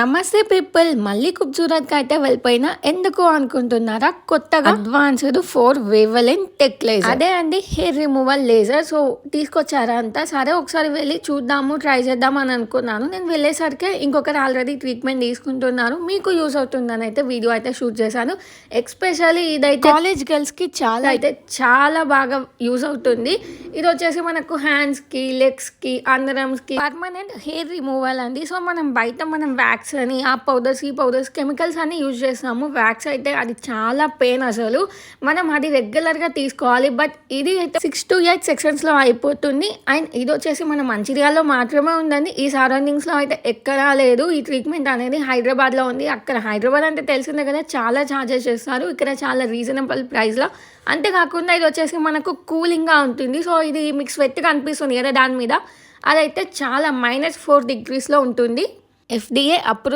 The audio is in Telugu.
నమస్తే పీపుల్, మళ్ళీ ఖూబ్సూరత్గా అయితే వెళ్ళిపోయినా ఎందుకు అనుకుంటున్నారా? కొత్తగా అడ్వాన్స్డ్ 4 వేవ్ టెక్ లేజర్, అదే అండి హెయిర్ రిమూవల్ లేజర్. సో తీసుకొచ్చారా అంతా, సరే ఒకసారి వెళ్ళి చూద్దాము, ట్రై చేద్దాం అని అనుకున్నాను. నేను వెళ్ళేసరికి ఇంకొకరు ఆల్రెడీ ట్రీట్మెంట్ తీసుకుంటున్నారు, మీకు యూస్ అవుతుందని అయితే వీడియో అయితే షూట్ చేశాను. ఎక్స్పెషల్లీ ఇదైతే కాలేజ్ గర్ల్స్ కి చాలా బాగా యూజ్ అవుతుంది. ఇది వచ్చేసి మనకు హ్యాండ్స్ కి, లెగ్స్ కి, అండర్ ఆర్మ్స్ కి పర్మనెంట్ హెయిర్ రిమూవల్ అండి. సో మనం వ్యాక్స్ అని ఆ పౌడర్స్, ఈ పౌడర్స్, కెమికల్స్ అన్ని యూజ్ చేస్తాము. వ్యాక్స్ అయితే అది చాలా పెయిన్, అసలు మనం అది రెగ్యులర్గా తీసుకోవాలి. బట్ ఇది అయితే 6 to 8 సెక్షన్స్లో అయిపోతుంది. అండ్ ఇది వచ్చేసి మన మంచిర్యాలలో మాత్రమే ఉందండి, ఈ సరౌండింగ్స్లో అయితే ఎక్కడా లేదు. ఈ ట్రీట్మెంట్ అనేది హైదరాబాద్లో ఉంది. అక్కడ హైదరాబాద్ అంటే తెలిసిందే కదా, చాలా ఛార్జెస్ చేస్తారు. ఇక్కడ చాలా రీజనబుల్ ప్రైస్లో. అంతేకాకుండా ఇది వచ్చేసి మనకు కూలింగ్గా ఉంటుంది. సో ఇది మీకు స్వెట్గా అనిపిస్తుంది కదా దాని మీద, అదైతే చాలా -4 degrees ఉంటుంది. FDA approve